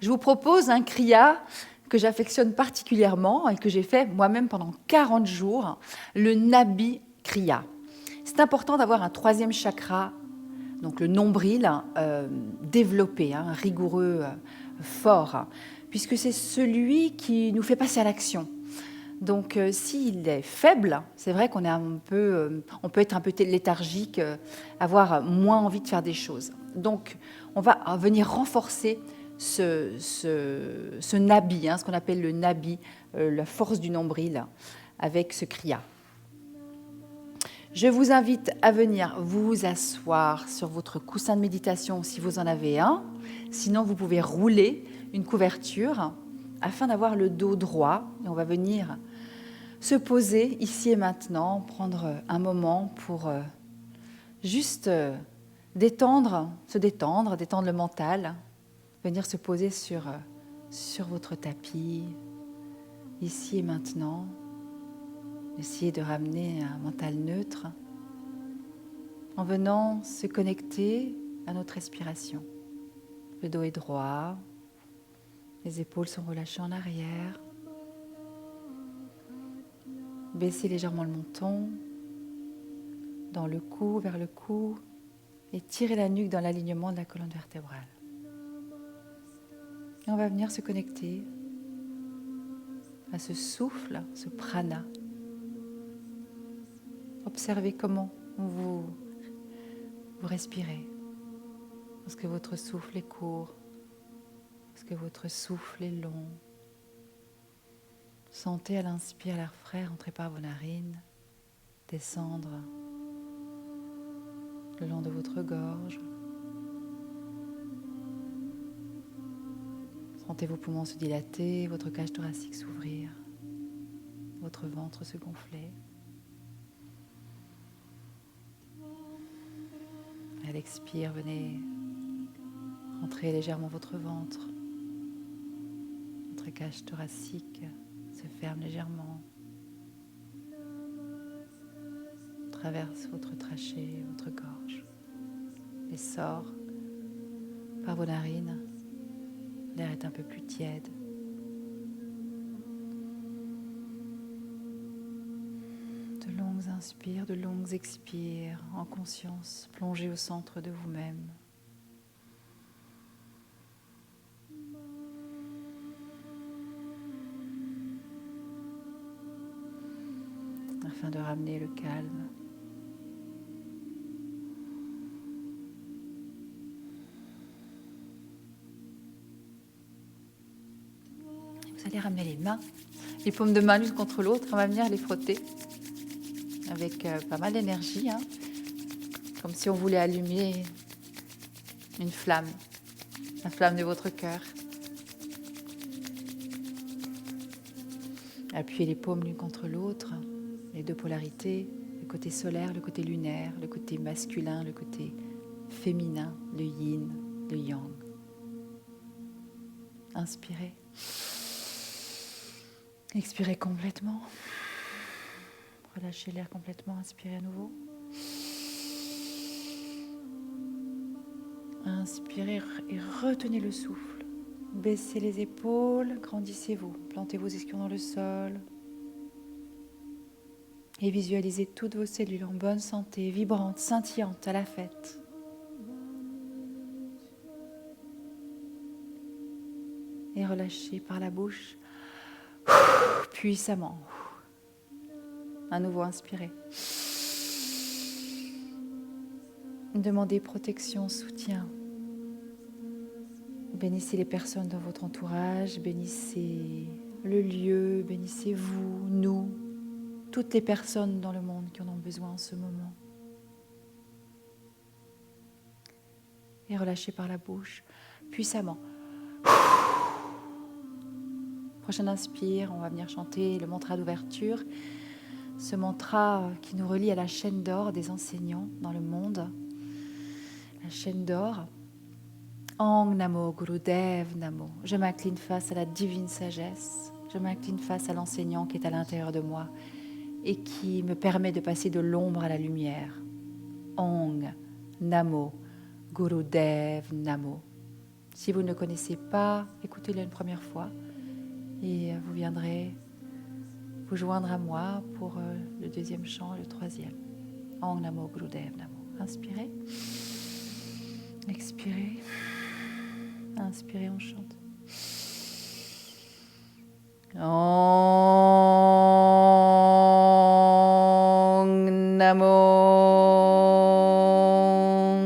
Je vous propose un kriya que j'affectionne particulièrement et que j'ai fait moi-même pendant 40 jours, le Nabi Kriya. C'est important d'avoir un troisième chakra, donc le nombril, développé, rigoureux, fort, puisque c'est celui qui nous fait passer à l'action. Donc, s'il est faible, c'est vrai qu'on est on peut être un peu léthargique, avoir moins envie de faire des choses. Donc, on va venir renforcer ce nabi, ce qu'on appelle le nabi, la force du nombril, avec ce kriya. Je vous invite à venir vous asseoir sur votre coussin de méditation si vous en avez un. Sinon, vous pouvez rouler une couverture afin d'avoir le dos droit. Et on va venir se poser ici et maintenant, prendre un moment pour juste détendre le mental, venir se poser sur votre tapis, ici et maintenant. Essayez de ramener un mental neutre en venant se connecter à notre respiration. Le dos est droit, les épaules sont relâchées en arrière. Baissez légèrement le menton, dans le cou, vers le cou, et tirez la nuque dans l'alignement de la colonne vertébrale. Et on va venir se connecter à ce souffle, ce prana. Observez comment vous respirez. Est-ce que votre souffle est court? Est-ce que votre souffle est long? Sentez à l'inspire l'air frais rentrer par vos narines, descendre le long de votre gorge. Sentez vos poumons se dilater, votre cage thoracique s'ouvrir, votre ventre se gonfler. À l'expire, venez rentrer légèrement votre ventre. Votre cage thoracique se ferme légèrement. Traverse votre trachée, votre gorge. Et sort par vos narines. L'air est un peu plus tiède. De longues inspires, de longues expires, en conscience, plongez au centre de vous-même. Afin de ramener le calme. Vous allez ramener les mains, les paumes de main l'une contre l'autre. On va venir les frotter avec pas mal d'énergie, comme si on voulait allumer une flamme, la flamme de votre cœur. Appuyez les paumes l'une contre l'autre, les deux polarités, le côté solaire, le côté lunaire, le côté masculin, le côté féminin, le yin, le yang. Inspirez. Expirez complètement. Relâchez l'air complètement, inspirez à nouveau. Inspirez et retenez le souffle. Baissez les épaules, grandissez-vous. Plantez vos ischions dans le sol. Et visualisez toutes vos cellules en bonne santé, vibrantes, scintillantes à la fête. Et relâchez par la bouche puissamment. À nouveau, inspirez. Demandez protection, soutien. Bénissez les personnes dans votre entourage, bénissez le lieu, bénissez vous, nous, toutes les personnes dans le monde qui en ont besoin en ce moment. Et relâchez par la bouche puissamment. Prochaine inspire, on va venir chanter le mantra d'ouverture. Ce mantra qui nous relie à la chaîne d'or des enseignants dans le monde. La chaîne d'or. Ang Namo Gurudev Namo. Je m'incline face à la divine sagesse. Je m'incline face à l'enseignant qui est à l'intérieur de moi et qui me permet de passer de l'ombre à la lumière. Ang Namo Gurudev Namo. Si vous ne le connaissez pas, écoutez-le une première fois et vous viendrez vous joindre à moi pour le deuxième chant et le troisième. Om Namo Gurudev Namo. Inspirez. Expirez. Inspirez, on chante. Om Namo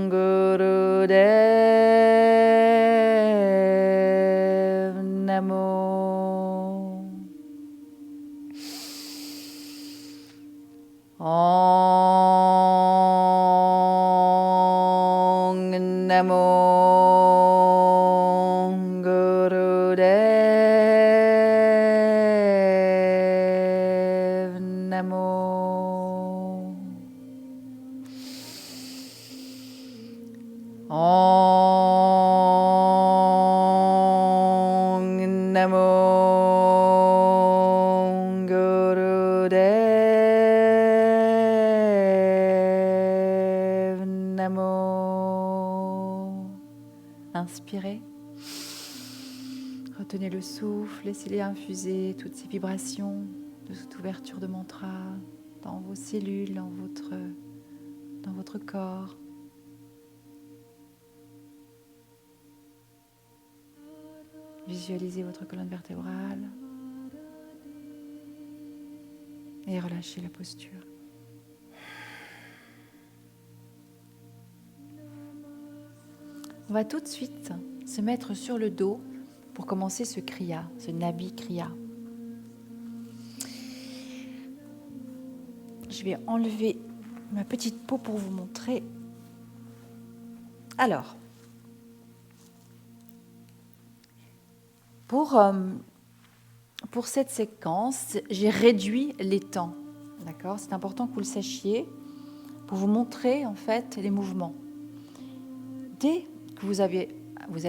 Gurudev Namo. Om Namo Gurudev Namo. Om Namo Gurudev Namo. Inspirez. Retenez le souffle, laissez-les infuser toutes ces vibrations de cette ouverture de mantra dans vos cellules, dans votre corps. Visualisez votre colonne vertébrale et relâchez la posture. On va tout de suite se mettre sur le dos pour commencer ce kriya, ce Nabi kriya. Je vais enlever ma petite peau pour vous montrer. Alors, pour cette séquence, j'ai réduit les temps. D'accord ? C'est important que vous le sachiez pour vous montrer en fait les mouvements. Dès que vous allez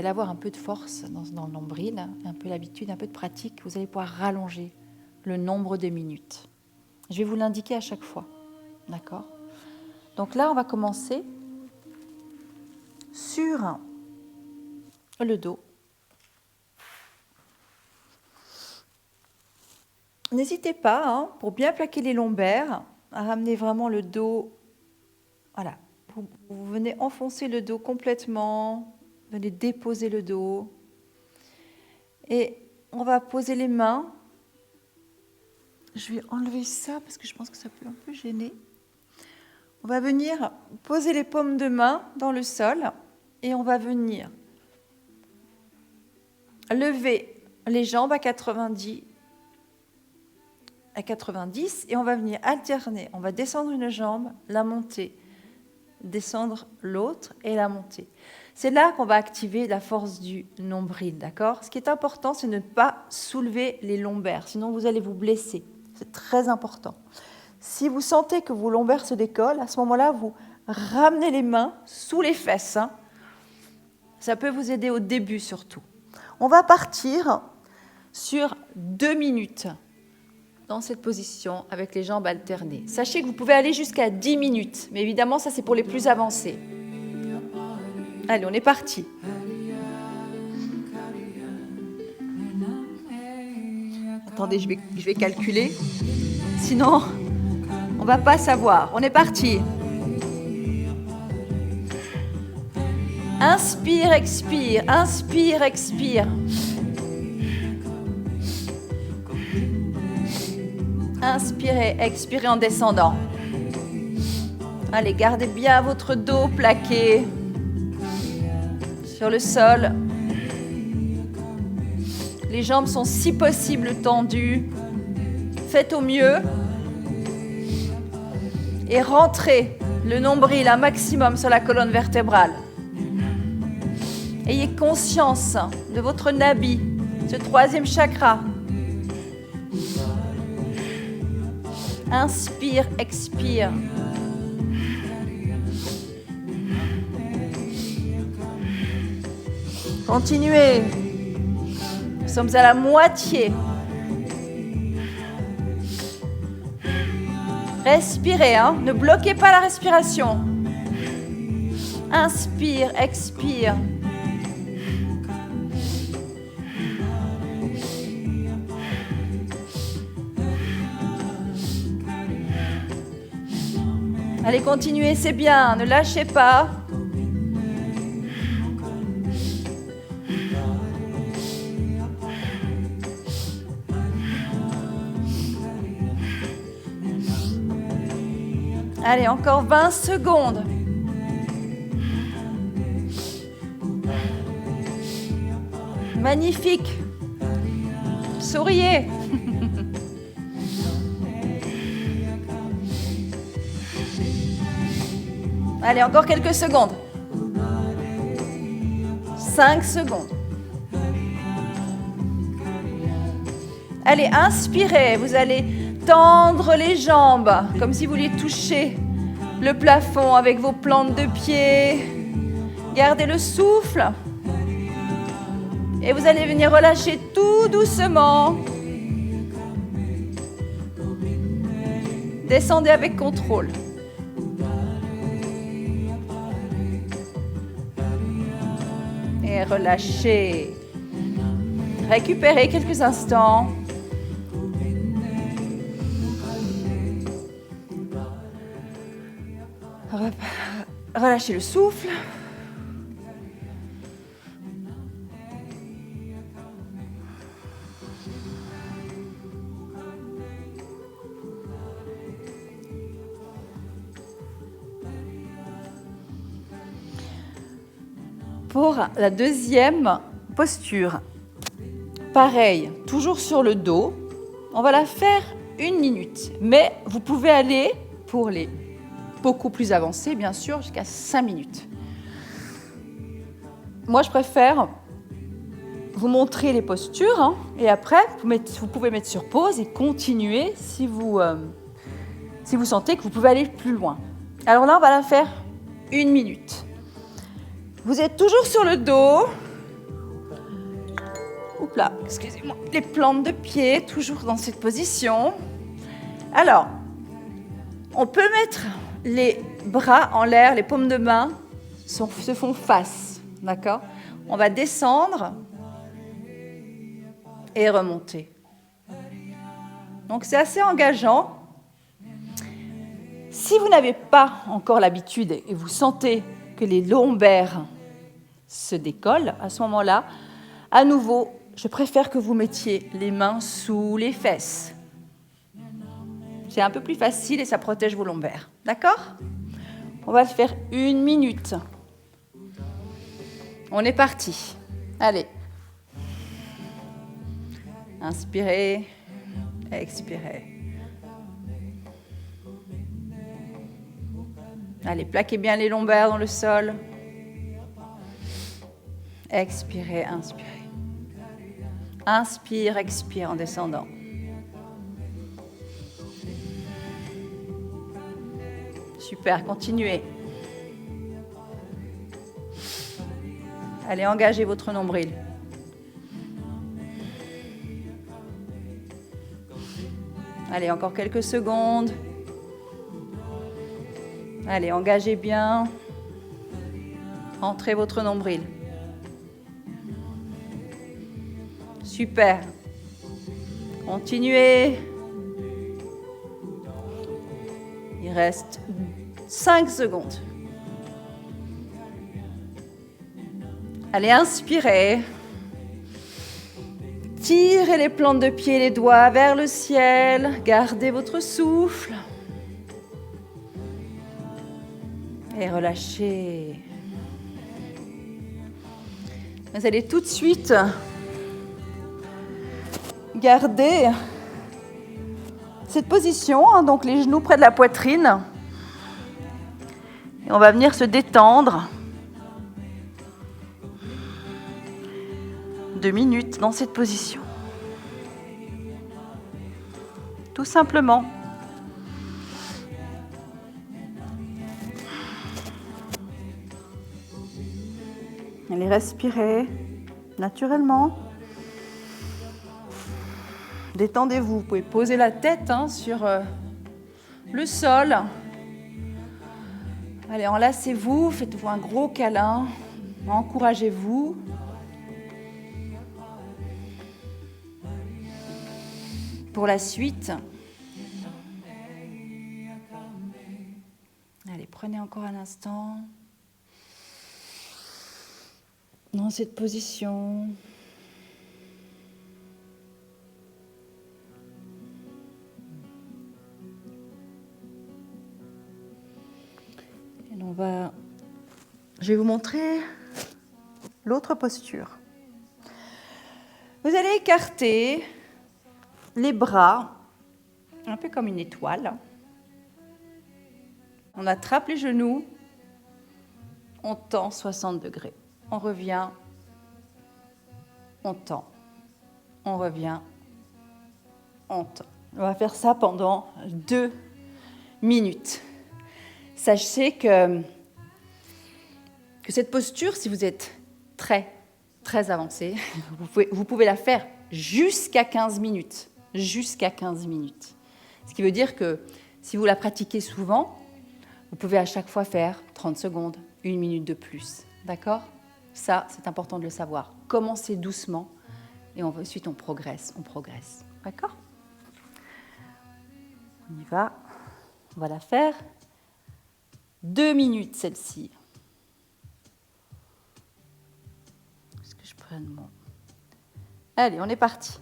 avoir un peu de force dans le nombril, un peu l'habitude, un peu de pratique, vous allez pouvoir rallonger le nombre de minutes. Je vais vous l'indiquer à chaque fois. D'accord ? Donc là, on va commencer sur le dos. N'hésitez pas, pour bien plaquer les lombaires, à ramener vraiment le dos. Voilà. Vous venez enfoncer le dos complètement, venez déposer le dos. Et on va poser les mains. Je vais enlever ça parce que je pense que ça peut un peu gêner. On va venir poser les paumes de main dans le sol et on va venir lever les jambes à 90 et on va venir alterner. On va descendre une jambe, la monter, descendre l'autre et la monter. C'est là qu'on va activer la force du nombril, d'accord ? Ce qui est important, c'est de ne pas soulever les lombaires, sinon vous allez vous blesser. C'est très important. Si vous sentez que vos lombaires se décollent, à ce moment-là, vous ramenez les mains sous les fesses. Ça peut vous aider au début surtout. On va partir sur 2 minutes dans cette position avec les jambes alternées. Sachez que vous pouvez aller jusqu'à 10 minutes, mais évidemment, ça c'est pour les plus avancés. Allez, on est parti. Attendez, je vais calculer. Sinon, on ne va pas savoir. On est parti. Inspire, expire. Inspire, expire. Inspirez, expirez en descendant. Allez, gardez bien votre dos plaqué sur le sol. Les jambes sont si possible tendues. Faites au mieux. Et rentrez le nombril un maximum sur la colonne vertébrale. Ayez conscience de votre nabi, ce 3e chakra. Inspire, expire. Continuez. Nous sommes à la moitié. Respirez, ne bloquez pas la respiration. Inspire, expire. Allez, continuez, c'est bien, ne lâchez pas. Allez, encore 20 secondes. Magnifique. Souriez. Allez, encore quelques secondes. 5 secondes. Allez, inspirez. Vous allez tendre les jambes comme si vous vouliez toucher le plafond avec vos plantes de pied. Gardez le souffle. Et vous allez venir relâcher tout doucement. Descendez avec contrôle. Et relâchez. Récupérez quelques instants. Relâchez le souffle. Pour la deuxième posture, pareil, toujours sur le dos, on va la faire 1 minute, mais vous pouvez aller pour les beaucoup plus avancés, bien sûr, jusqu'à 5 minutes. Moi, je préfère vous montrer les postures, hein, et après, vous pouvez mettre sur pause et continuer si vous sentez que vous pouvez aller plus loin. Alors là, on va la faire 1 minute. Vous êtes toujours sur le dos. Oups là, excusez-moi. Les plantes de pied, toujours dans cette position. Alors, on peut mettre les bras en l'air, les paumes de main se font face, d'accord ? On va descendre et remonter. Donc c'est assez engageant. Si vous n'avez pas encore l'habitude et vous sentez que les lombaires se décollent, à ce moment-là, à nouveau, je préfère que vous mettiez les mains sous les fesses. C'est un peu plus facile et ça protège vos lombaires. D'accord ? On va le faire 1 minute. On est parti. Allez. Inspirez, expirez. Allez, plaquez bien les lombaires dans le sol. Expirez, inspirez. Inspire, expire en descendant. Super, continuez. Allez, engagez votre nombril. Allez, encore quelques secondes. Allez, engagez bien. Rentrez votre nombril. Super. Continuez. Il reste 5 secondes. Allez, inspirez. Tirez les plantes de pied, les doigts vers le ciel. Gardez votre souffle. Et relâchez. Vous allez tout de suite garder cette position, hein, donc les genoux près de la poitrine. Et on va venir se détendre 2 minutes dans cette position. Tout simplement. Allez, respirez naturellement. Détendez-vous. Vous pouvez poser la tête sur le sol. Allez, enlacez-vous, faites-vous un gros câlin. Encouragez-vous. Pour la suite, Prenez encore un instant dans cette position. Et je vais vous montrer l'autre posture. Vous allez écarter les bras, un peu comme une étoile. On attrape les genoux, on tend 60 degrés. On revient, on tend. On revient, on tend. On va faire ça pendant 2 minutes. Sachez que cette posture, si vous êtes très avancé, vous pouvez la faire jusqu'à 15 minutes. Jusqu'à 15 minutes. Ce qui veut dire que si vous la pratiquez souvent, vous pouvez à chaque fois faire 30 secondes, 1 minute de plus. D'accord ? Ça, c'est important de le savoir. Commencez doucement et ensuite on progresse. D'accord ? On y va. On va la faire. 2 minutes, celle-ci. Est-ce que je prenne mon... Allez, on est parti.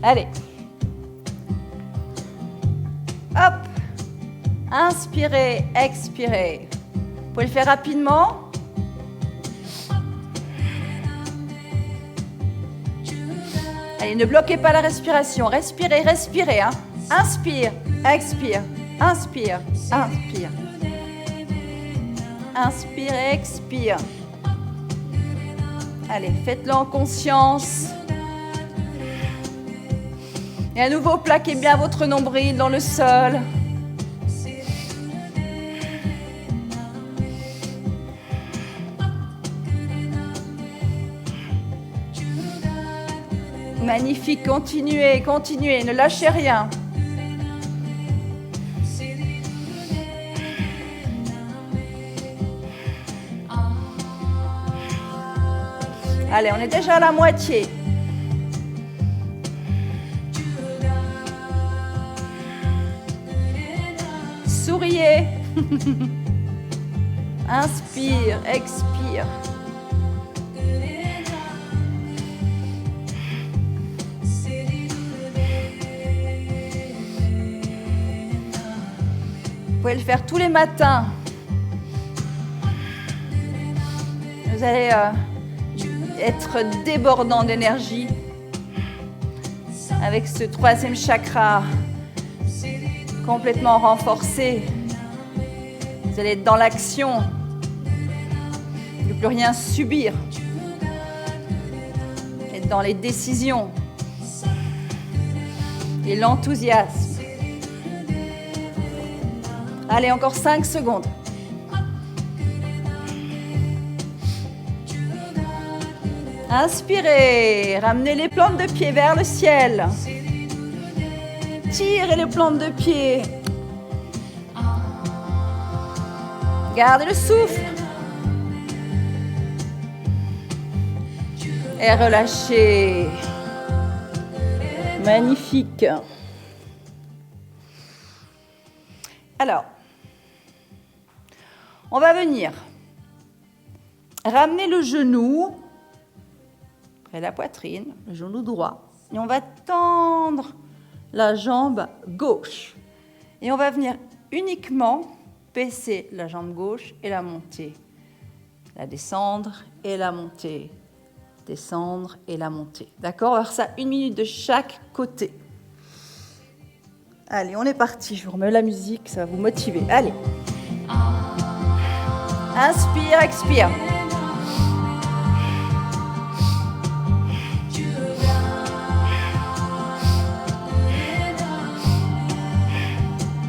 Allez. Hop. Inspirez, expirez. Vous pouvez le faire rapidement. Allez, ne bloquez pas la respiration. Respirez, respirez. Hein. Inspire, expire, inspire, inspire. Inspire, expire. Allez, faites-le en conscience. Et à nouveau, plaquez bien votre nombril dans le sol. Magnifique, continuez, continuez, ne lâchez rien. Allez, on est déjà à la moitié. Souriez. Inspire, expire. Vous pouvez le faire tous les matins. Vous allez être débordant d'énergie avec ce 3e chakra complètement renforcé. Vous allez être dans l'action, ne plus rien subir, être dans les décisions et l'enthousiasme. Allez, encore 5 secondes. Inspirez, ramenez les plantes de pied vers le ciel. Tirez les plantes de pied. Gardez le souffle. Et relâchez. Magnifique. Alors, on va venir ramener le genou près de la poitrine, le genou droit, et on va tendre la jambe gauche. Et on va venir uniquement baisser la jambe gauche et la monter. La descendre et la monter. Descendre et la monter. D'accord ? On va faire ça 1 minute de chaque côté. Allez, on est parti. Je vous remets la musique, ça va vous motiver. Allez. Inspire, expire.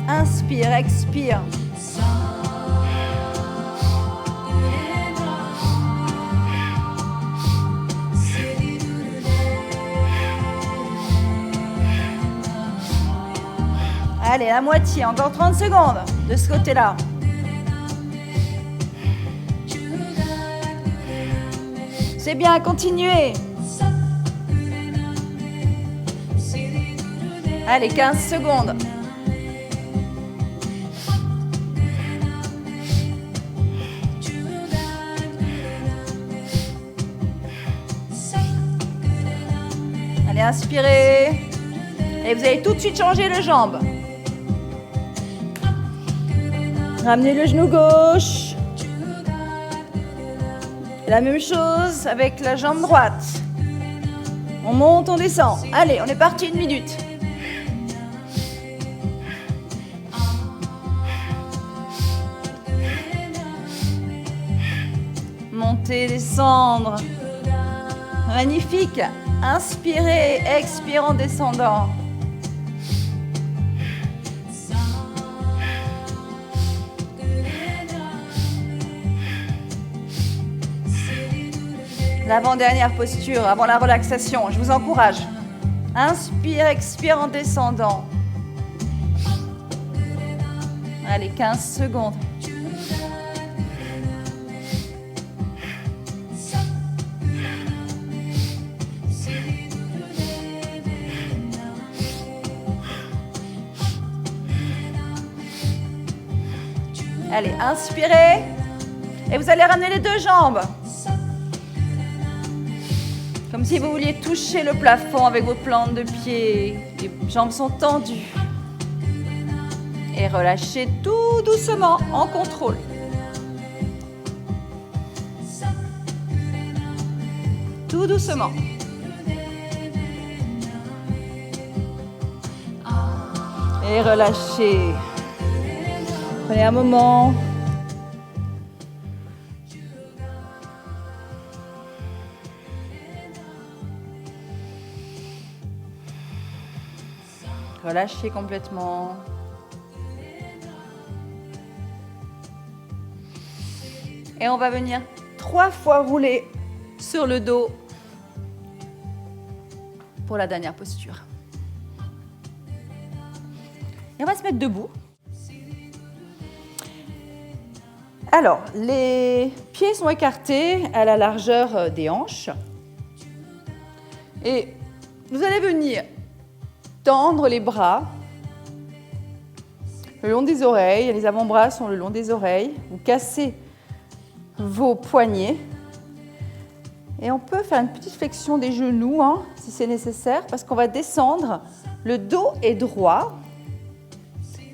Inspire, expire. Allez, la moitié, encore 30 secondes de ce côté-là. C'est bien, continuez. Allez, 15 secondes. Inspirez. Et vous allez tout de suite changer de jambe. Ramenez le genou gauche. La même chose avec la jambe droite. On monte, on descend. Allez, on est parti 1 minute. Monter, descendre. Magnifique. Inspirez, expirez en descendant. L'avant-dernière posture, avant la relaxation. Je vous encourage. Inspire, expire en descendant. Allez, 15 secondes. Allez, inspirez. Et vous allez ramener les 2 jambes. Comme si vous vouliez toucher le plafond avec vos plantes de pied. Les jambes sont tendues. Et relâchez tout doucement, en contrôle. Tout doucement. Et relâchez. Prenez un moment. Relâchez complètement. Et on va venir 3 fois rouler sur le dos pour la dernière posture. Et on va se mettre debout. Alors, les pieds sont écartés à la largeur des hanches. Et vous allez venir tendre les bras le long des oreilles. Les avant-bras sont le long des oreilles. Vous cassez vos poignets. Et on peut faire une petite flexion des genoux, si c'est nécessaire, parce qu'on va descendre. Le dos est droit.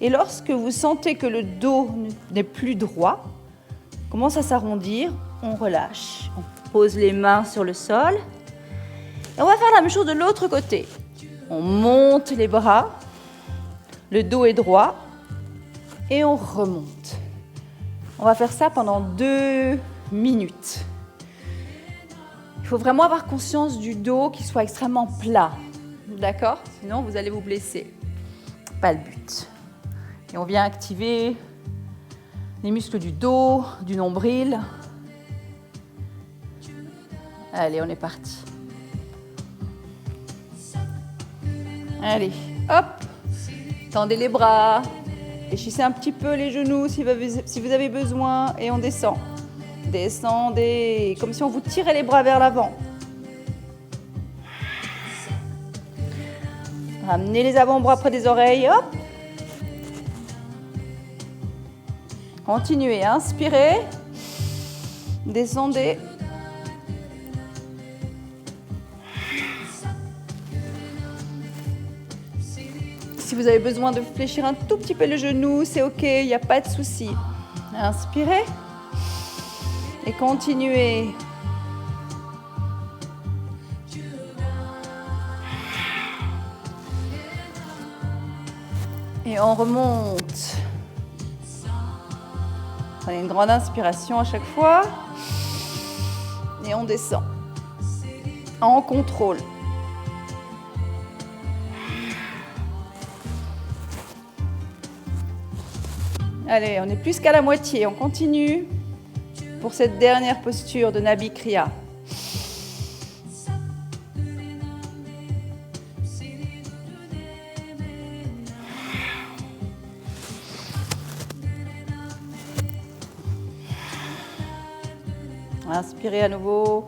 Et lorsque vous sentez que le dos n'est plus droit, commence à s'arrondir, on relâche. On pose les mains sur le sol. Et on va faire la même chose de l'autre côté. On monte les bras, le dos est droit et on remonte. On va faire ça pendant 2 minutes. Il faut vraiment avoir conscience du dos qui soit extrêmement plat. D'accord ? Sinon, vous allez vous blesser. Pas le but. Et on vient activer les muscles du dos, du nombril. Allez, on est parti. Allez, hop. Tendez les bras. Fléchissez un petit peu les genoux si vous avez besoin. Et on descend. Descendez, comme si on vous tirait les bras vers l'avant. Ramenez les avant-bras près des oreilles. Hop. Continuez, inspirez. Descendez. Si vous avez besoin de fléchir un tout petit peu le genou, c'est OK, il n'y a pas de souci. Inspirez. Et continuez. Et on remonte. Prenez une grande inspiration à chaque fois. Et on descend. En contrôle. Allez, on est plus qu'à la moitié. On continue pour cette dernière posture de Nabi Kriya. Inspirez à nouveau.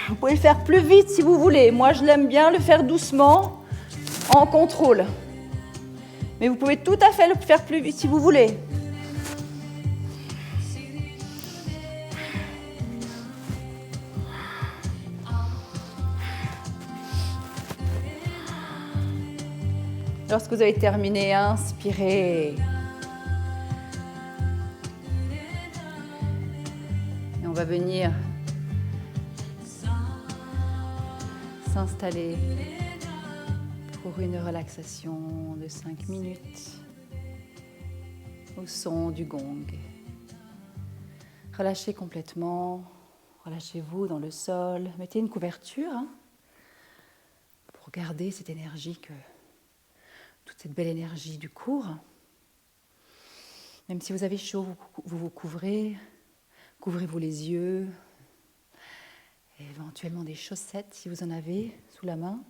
Vous pouvez le faire plus vite si vous voulez. Moi, je l'aime bien le faire doucement, en contrôle. Mais vous pouvez tout à fait le faire plus vite si vous voulez. Lorsque vous avez terminé, inspirez. Et on va venir s'installer pour une relaxation de 5 minutes au son du gong. Relâchez complètement, relâchez-vous dans le sol, mettez une couverture pour garder cette énergie, toute cette belle énergie du cours. Même si vous avez chaud, vous vous couvrez, couvrez-vous les yeux, et éventuellement des chaussettes si vous en avez sous la main.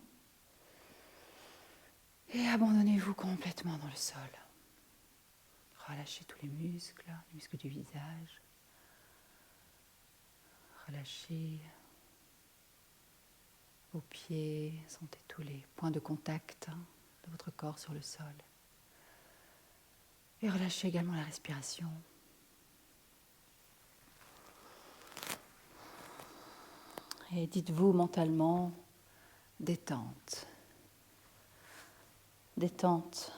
Et abandonnez-vous complètement dans le sol. Relâchez tous les muscles du visage. Relâchez vos pieds, sentez tous les points de contact de votre corps sur le sol. Et relâchez également la respiration. Et dites-vous mentalement détente. Détente.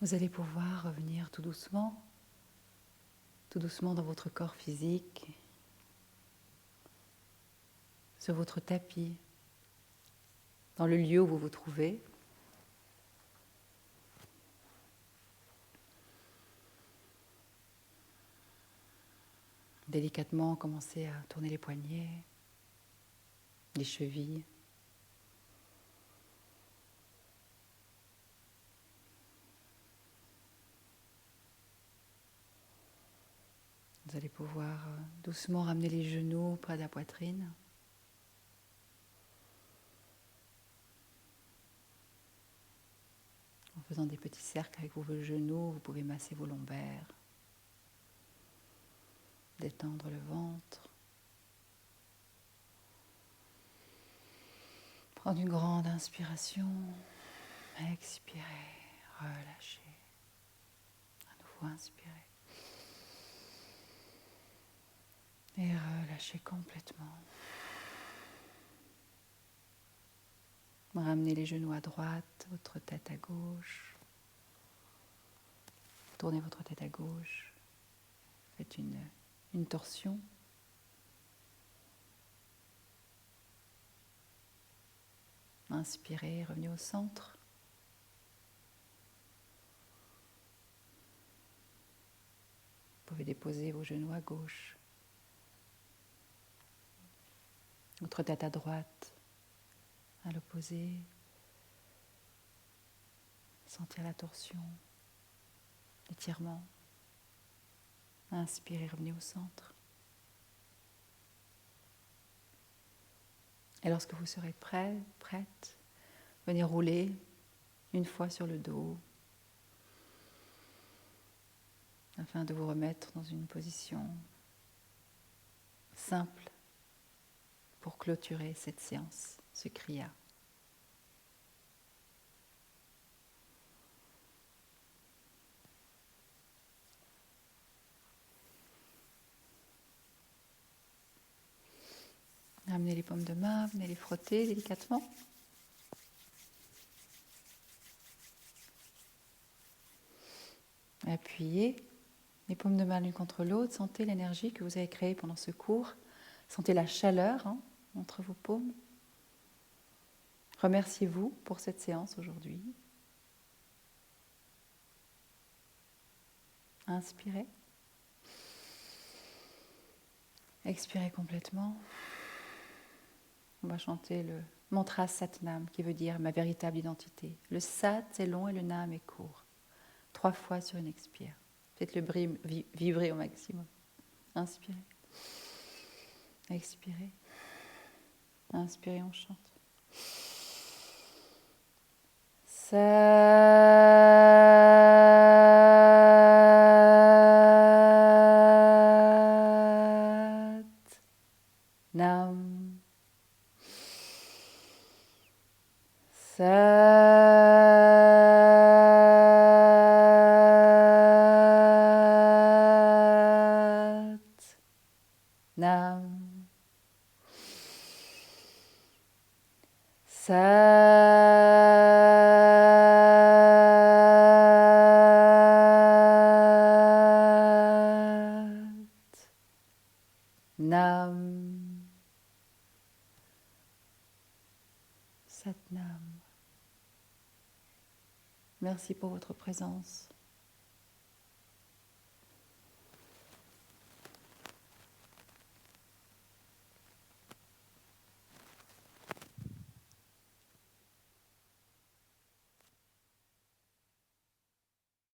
Vous allez pouvoir revenir tout doucement dans votre corps physique, sur votre tapis, dans le lieu où vous vous trouvez. Délicatement, commencez à tourner les poignets, les chevilles. Vous allez pouvoir doucement ramener les genoux près de la poitrine. En faisant des petits cercles avec vos genoux, vous pouvez masser vos lombaires, détendre le ventre. Prendre une grande inspiration, expirer, relâcher. À nouveau inspirer. Et relâchez complètement. Ramenez les genoux à droite, votre tête à gauche. Tournez votre tête à gauche. Faites une torsion. Inspirez, revenez au centre. Vous pouvez déposer vos genoux à gauche. Votre tête à droite, à l'opposé. Sentir la torsion, l'étirement. Inspirez, revenez au centre. Et lorsque vous serez prêt, prête, venez rouler une fois sur le dos afin de vous remettre dans une position simple pour clôturer cette séance, ce kriya. Ramenez les paumes de main, venez les frotter délicatement. Appuyez les paumes de main l'une contre l'autre. Sentez l'énergie que vous avez créée pendant ce cours. Sentez la chaleur entre vos paumes. Remerciez-vous pour cette séance aujourd'hui. Inspirez. Expirez complètement. On va chanter le mantra Satnam qui veut dire ma véritable identité. Le Sat est long et le Nam est court. 3 fois sur une expire. Faites le vibrer au maximum. Inspirez. Expirez. Inspirez, on chante. Nam. Nam. Nam. Satnam. Merci pour votre présence.